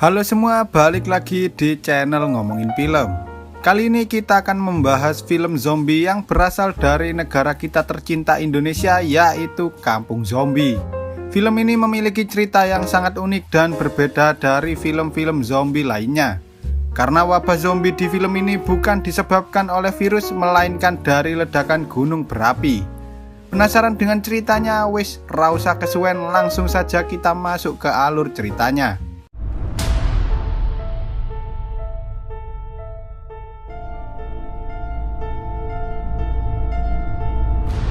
Halo semua, balik lagi di channel Ngomongin Film. Kali ini kita akan membahas film zombie yang berasal dari negara kita tercinta Indonesia, yaitu Kampung Zombie. Film ini memiliki cerita yang sangat unik dan berbeda dari film-film zombie lainnya. Karena wabah zombie di film ini bukan disebabkan oleh virus, melainkan dari ledakan gunung berapi. Penasaran dengan ceritanya? Wis, ra usah kesuwen, langsung saja kita masuk ke alur ceritanya.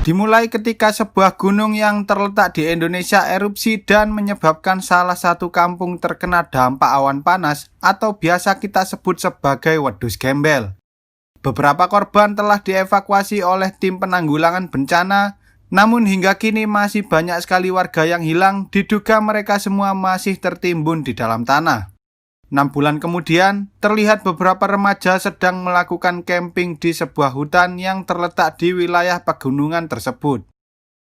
Dimulai ketika sebuah gunung yang terletak di Indonesia erupsi dan menyebabkan salah satu kampung terkena dampak awan panas atau biasa kita sebut sebagai wedhus gembel. Beberapa korban telah dievakuasi oleh tim penanggulangan bencana, namun hingga kini masih banyak sekali warga yang hilang, diduga mereka semua masih tertimbun di dalam tanah. 6 bulan kemudian, terlihat beberapa remaja sedang melakukan camping di sebuah hutan yang terletak di wilayah pegunungan tersebut.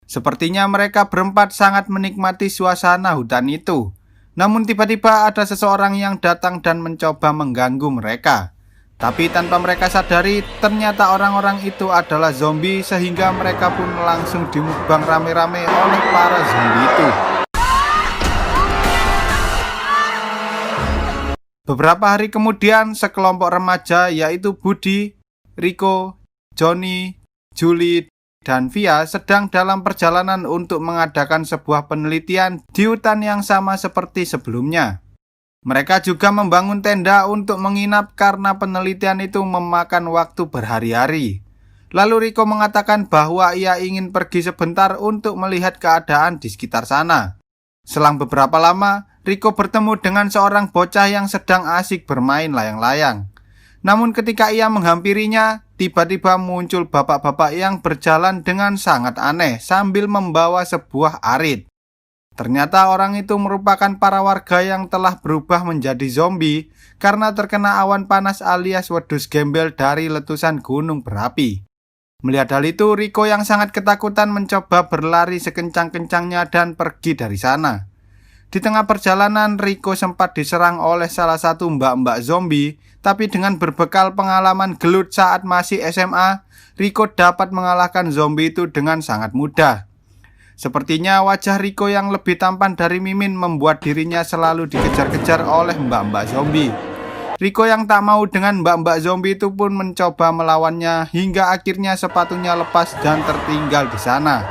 Sepertinya mereka berempat sangat menikmati suasana hutan itu. Namun tiba-tiba ada seseorang yang datang dan mencoba mengganggu mereka. Tapi tanpa mereka sadari, ternyata orang-orang itu adalah zombie sehingga mereka pun langsung dimukbang rame-rame oleh para zombie itu. Beberapa hari kemudian, sekelompok remaja yaitu Budi, Riko, Joni, Juli, dan Via sedang dalam perjalanan untuk mengadakan sebuah penelitian di hutan yang sama seperti sebelumnya. Mereka juga membangun tenda untuk menginap karena penelitian itu memakan waktu berhari-hari. Lalu Riko mengatakan bahwa ia ingin pergi sebentar untuk melihat keadaan di sekitar sana. Selang beberapa lama, Riko bertemu dengan seorang bocah yang sedang asik bermain layang-layang. Namun ketika ia menghampirinya, tiba-tiba muncul bapak-bapak yang berjalan dengan sangat aneh sambil membawa sebuah arit. Ternyata orang itu merupakan para warga yang telah berubah menjadi zombie karena terkena awan panas alias wedhus gembel dari letusan gunung berapi. Melihat hal itu, Riko yang sangat ketakutan mencoba berlari sekencang-kencangnya dan pergi dari sana. Di tengah perjalanan, Riko sempat diserang oleh salah satu mbak-mbak zombie, tapi dengan berbekal pengalaman gelut saat masih SMA, Riko dapat mengalahkan zombie itu dengan sangat mudah. Sepertinya wajah Riko yang lebih tampan dari Mimin membuat dirinya selalu dikejar-kejar oleh mbak-mbak zombie. Riko yang tak mau dengan mbak-mbak zombie itu pun mencoba melawannya hingga akhirnya sepatunya lepas dan tertinggal di sana.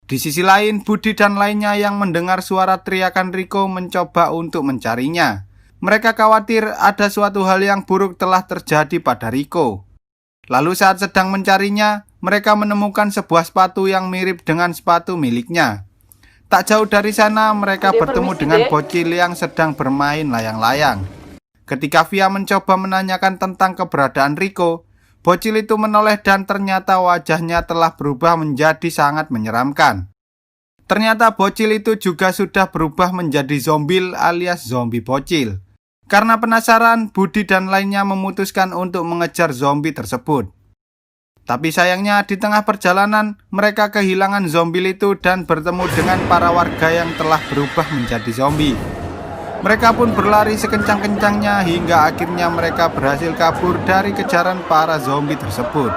Di sisi lain, Budi dan lainnya yang mendengar suara teriakan Riko mencoba untuk mencarinya. Mereka khawatir ada suatu hal yang buruk telah terjadi pada Riko. Lalu saat sedang mencarinya, mereka menemukan sebuah sepatu yang mirip dengan sepatu miliknya. Tak jauh dari sana, mereka bertemu dengan bocil yang sedang bermain layang-layang. Ketika Via mencoba menanyakan tentang keberadaan Riko, bocil itu menoleh dan ternyata wajahnya telah berubah menjadi sangat menyeramkan. Ternyata bocil itu juga sudah berubah menjadi zombie alias zombie bocil. Karena penasaran, Budi dan lainnya memutuskan untuk mengejar zombie tersebut. Tapi sayangnya di tengah perjalanan, mereka kehilangan zombie itu dan bertemu dengan para warga yang telah berubah menjadi zombie. Mereka pun berlari sekencang-kencangnya hingga akhirnya mereka berhasil kabur dari kejaran para zombie tersebut.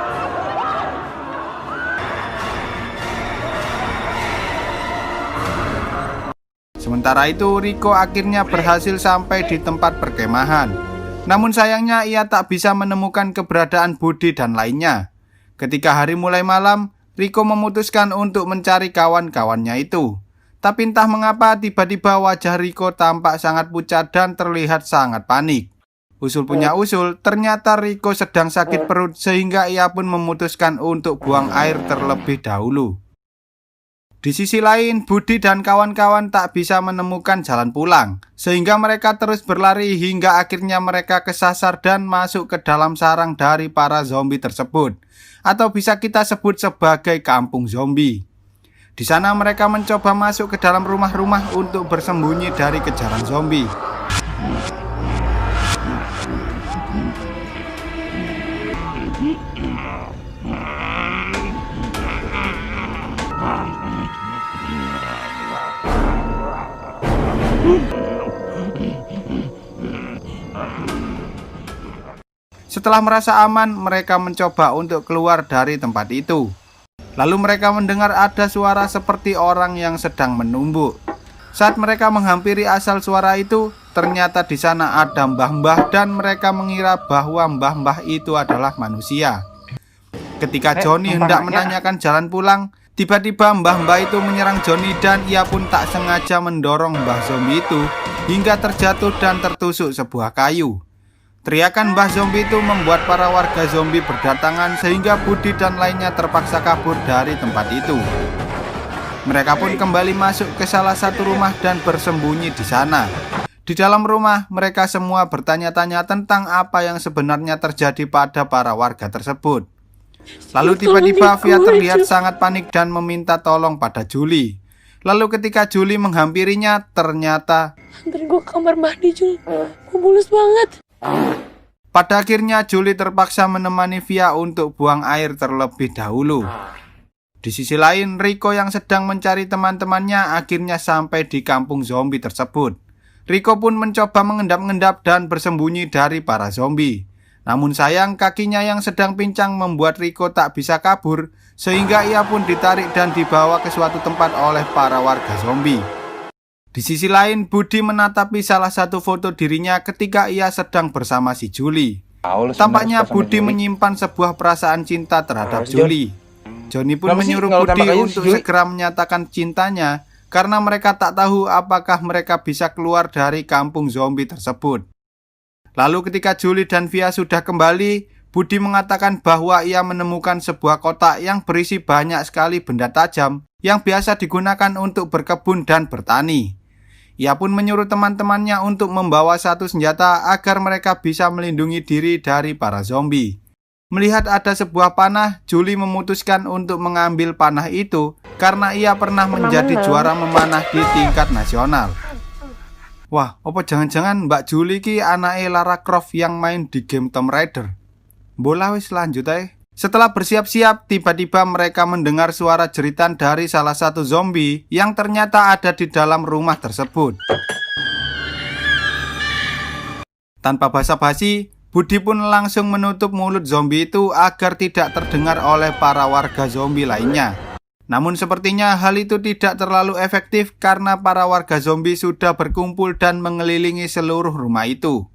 Sementara itu, Riko akhirnya berhasil sampai di tempat perkemahan. Namun sayangnya ia tak bisa menemukan keberadaan Budi dan lainnya. Ketika hari mulai malam, Riko memutuskan untuk mencari kawan-kawannya itu. Tapi entah mengapa tiba-tiba wajah Riko tampak sangat pucat dan terlihat sangat panik. Usul punya usul, ternyata Riko sedang sakit perut sehingga ia pun memutuskan untuk buang air terlebih dahulu. Di sisi lain, Budi dan kawan-kawan tak bisa menemukan jalan pulang, sehingga mereka terus berlari hingga akhirnya mereka kesasar dan masuk ke dalam sarang dari para zombie tersebut, atau bisa kita sebut sebagai kampung zombie. Di sana mereka mencoba masuk ke dalam rumah-rumah untuk bersembunyi dari kejaran zombie. Setelah merasa aman, mereka mencoba untuk keluar dari tempat itu. Lalu mereka mendengar ada suara seperti orang yang sedang menumbuk. Saat mereka menghampiri asal suara itu, ternyata di sana ada mbah-mbah dan mereka mengira bahwa mbah-mbah itu adalah manusia. Ketika Johnny hendak menanyakan jalan pulang, tiba-tiba mbah-mbah itu menyerang Johnny dan ia pun tak sengaja mendorong mbah zombie itu hingga terjatuh dan tertusuk sebuah kayu. Teriakan mbah zombie itu membuat para warga zombie berdatangan sehingga Budi dan lainnya terpaksa kabur dari tempat itu. Mereka pun kembali masuk ke salah satu rumah dan bersembunyi di sana. Di dalam rumah, mereka semua bertanya-tanya tentang apa yang sebenarnya terjadi pada para warga tersebut. Lalu tiba-tiba Via terlihat sangat panik dan meminta tolong pada Julie. Lalu ketika Julie menghampirinya, ternyata anterin gue ke kamar mandi, Jul. Gue mulus banget. Pada akhirnya Julie terpaksa menemani Via untuk buang air terlebih dahulu. Di sisi lain, Rico yang sedang mencari teman-temannya akhirnya sampai di kampung zombie tersebut. Rico pun mencoba mengendap-endap dan bersembunyi dari para zombie. Namun sayang, kakinya yang sedang pincang membuat Rico tak bisa kabur, sehingga ia pun ditarik dan dibawa ke suatu tempat oleh para warga zombie. Di sisi lain, Budi menatapi salah satu foto dirinya ketika ia sedang bersama si Julie. Tampaknya Budi menyimpan sebuah perasaan cinta terhadap Julie. Johnny pun menyuruh Budi untuk segera menyatakan cintanya karena mereka tak tahu apakah mereka bisa keluar dari kampung zombie tersebut. Lalu ketika Julie dan Via sudah kembali, Budi mengatakan bahwa ia menemukan sebuah kotak yang berisi banyak sekali benda tajam yang biasa digunakan untuk berkebun dan bertani. Ia pun menyuruh teman-temannya untuk membawa satu senjata agar mereka bisa melindungi diri dari para zombie. Melihat ada sebuah panah, Julie memutuskan untuk mengambil panah itu karena ia pernah menjadi juara memanah di tingkat nasional. Wah, apa jangan-jangan Mbak Julie ki anake Lara Croft yang main di game Tomb Raider? Bola wis lanjut ae. Setelah bersiap-siap, tiba-tiba mereka mendengar suara jeritan dari salah satu zombie yang ternyata ada di dalam rumah tersebut. Tanpa basa-basi, Budi pun langsung menutup mulut zombie itu agar tidak terdengar oleh para warga zombie lainnya. Namun sepertinya hal itu tidak terlalu efektif karena para warga zombie sudah berkumpul dan mengelilingi seluruh rumah itu.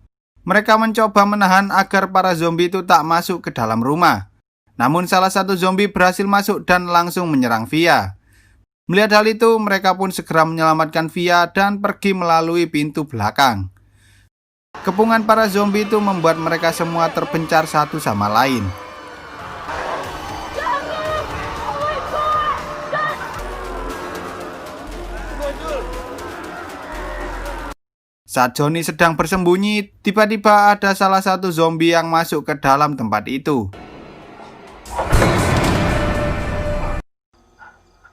Mereka mencoba menahan agar para zombie itu tak masuk ke dalam rumah. Namun salah satu zombie berhasil masuk dan langsung menyerang Via. Melihat hal itu, mereka pun segera menyelamatkan Via dan pergi melalui pintu belakang. Kepungan para zombie itu membuat mereka semua terpencar satu sama lain. Saat Johnny sedang bersembunyi, tiba-tiba ada salah satu zombie yang masuk ke dalam tempat itu.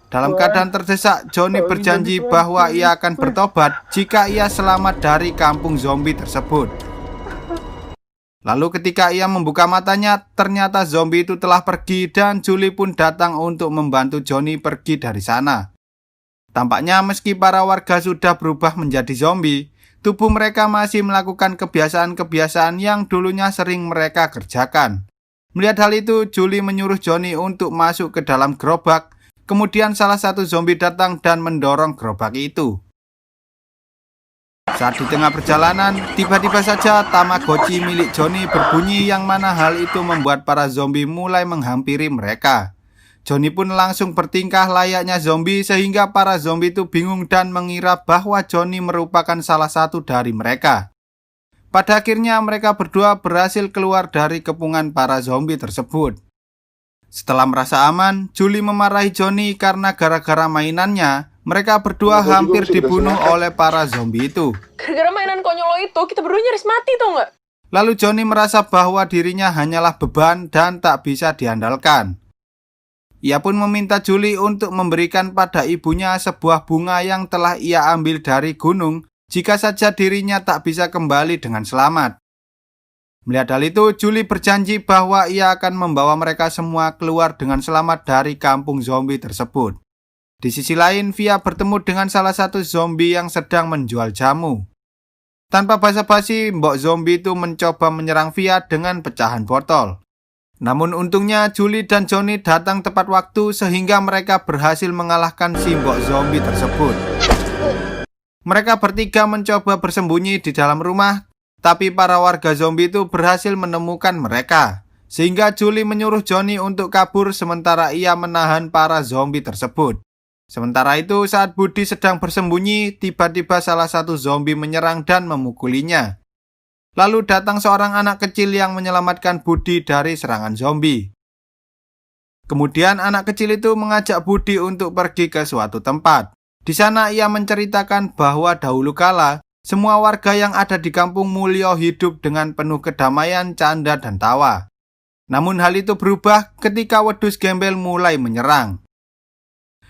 Dalam keadaan terdesak, Johnny berjanji bahwa ia akan bertobat jika ia selamat dari kampung zombie tersebut. Lalu ketika ia membuka matanya, ternyata zombie itu telah pergi dan Julie pun datang untuk membantu Johnny pergi dari sana. Tampaknya meski para warga sudah berubah menjadi zombie, tubuh mereka masih melakukan kebiasaan-kebiasaan yang dulunya sering mereka kerjakan. Melihat hal itu, Julie menyuruh Johnny untuk masuk ke dalam gerobak. Kemudian salah satu zombie datang dan mendorong gerobak itu. Saat di tengah perjalanan, tiba-tiba saja Tamagotchi milik Johnny berbunyi yang mana hal itu membuat para zombie mulai menghampiri mereka. Johnny pun langsung bertingkah layaknya zombie sehingga para zombie itu bingung dan mengira bahwa Johnny merupakan salah satu dari mereka. Pada akhirnya mereka berdua berhasil keluar dari kepungan para zombie tersebut. Setelah merasa aman, Julie memarahi Johnny karena gara-gara mainannya, mereka berdua hampir dibunuh oleh para zombie itu. Gara-gara mainan konyol lo itu, kita berdua nyaris mati tau gak? Lalu Johnny merasa bahwa dirinya hanyalah beban dan tak bisa diandalkan. Ia pun meminta Julie untuk memberikan pada ibunya sebuah bunga yang telah ia ambil dari gunung jika saja dirinya tak bisa kembali dengan selamat. Melihat hal itu, Julie berjanji bahwa ia akan membawa mereka semua keluar dengan selamat dari kampung zombie tersebut. Di sisi lain, Via bertemu dengan salah satu zombie yang sedang menjual jamu. Tanpa basa-basi, Mbok Zombie itu mencoba menyerang Via dengan pecahan botol. Namun untungnya Julie dan Johnny datang tepat waktu sehingga mereka berhasil mengalahkan si Mbok Zombie tersebut. Mereka bertiga mencoba bersembunyi di dalam rumah, tapi para warga zombie itu berhasil menemukan mereka. Sehingga Julie menyuruh Johnny untuk kabur sementara ia menahan para zombie tersebut. Sementara itu saat Buddy sedang bersembunyi, tiba-tiba salah satu zombie menyerang dan memukulinya. Lalu datang seorang anak kecil yang menyelamatkan Buddy dari serangan zombie. Kemudian anak kecil itu mengajak Buddy untuk pergi ke suatu tempat. Di sana ia menceritakan bahwa dahulu kala, semua warga yang ada di kampung Mulyo hidup dengan penuh kedamaian, canda, dan tawa. Namun hal itu berubah ketika wedus gembel mulai menyerang.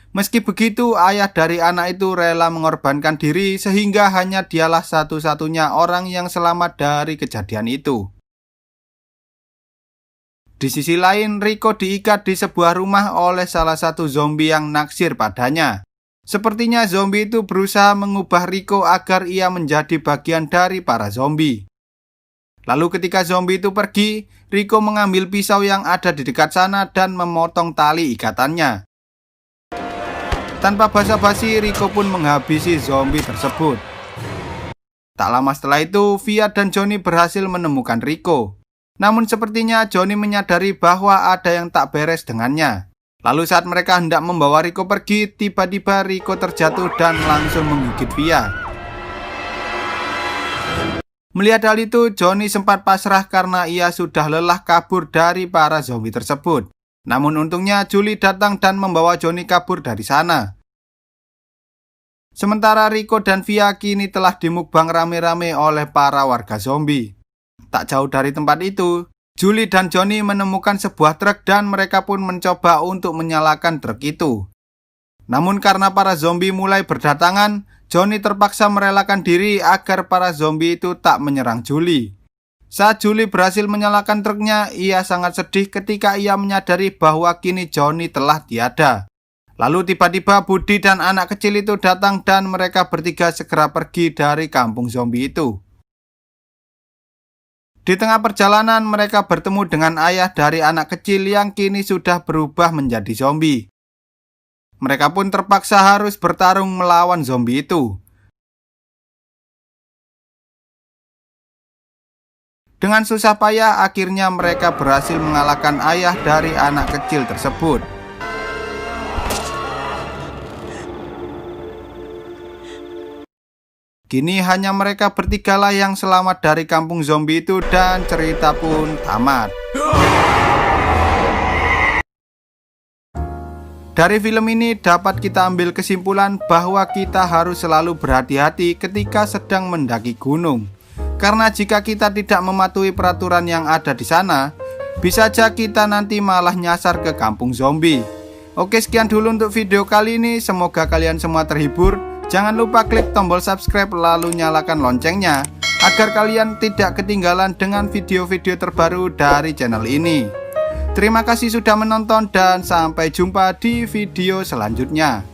Meski begitu, ayah dari anak itu rela mengorbankan diri sehingga hanya dialah satu-satunya orang yang selamat dari kejadian itu. Di sisi lain, Rico diikat di sebuah rumah oleh salah satu zombie yang naksir padanya. Sepertinya zombie itu berusaha mengubah Rico agar ia menjadi bagian dari para zombie. Lalu ketika zombie itu pergi, Rico mengambil pisau yang ada di dekat sana dan memotong tali ikatannya. Tanpa basa-basi, Rico pun menghabisi zombie tersebut. Tak lama setelah itu, Via dan Johnny berhasil menemukan Rico. Namun sepertinya Johnny menyadari bahwa ada yang tak beres dengannya. Lalu saat mereka hendak membawa Rico pergi, tiba-tiba Rico terjatuh dan langsung menggigit Via. Melihat hal itu, Johnny sempat pasrah karena ia sudah lelah kabur dari para zombie tersebut. Namun untungnya Julie datang dan membawa Johnny kabur dari sana. Sementara Rico dan Via kini telah dimukbang rame-rame oleh para warga zombie. Tak jauh dari tempat itu, Julie dan Johnny menemukan sebuah truk dan mereka pun mencoba untuk menyalakan truk itu. Namun karena para zombie mulai berdatangan, Johnny terpaksa merelakan diri agar para zombie itu tak menyerang Julie. Saat Julie berhasil menyalakan truknya, ia sangat sedih ketika ia menyadari bahwa kini Johnny telah tiada. Lalu tiba-tiba Buddy dan anak kecil itu datang dan mereka bertiga segera pergi dari kampung zombie itu. Di tengah perjalanan mereka bertemu dengan ayah dari anak kecil yang kini sudah berubah menjadi zombie. Mereka pun terpaksa harus bertarung melawan zombie itu. Dengan susah payah, akhirnya mereka berhasil mengalahkan ayah dari anak kecil tersebut. Kini hanya mereka bertigalah yang selamat dari kampung zombie itu dan cerita pun tamat. Dari film ini dapat kita ambil kesimpulan bahwa kita harus selalu berhati-hati ketika sedang mendaki gunung. Karena jika kita tidak mematuhi peraturan yang ada di sana, bisa saja kita nanti malah nyasar ke kampung zombie. Oke, sekian dulu untuk video kali ini. Semoga kalian semua terhibur. Jangan lupa klik tombol subscribe lalu nyalakan loncengnya agar kalian tidak ketinggalan dengan video-video terbaru dari channel ini. Terima kasih sudah menonton dan sampai jumpa di video selanjutnya.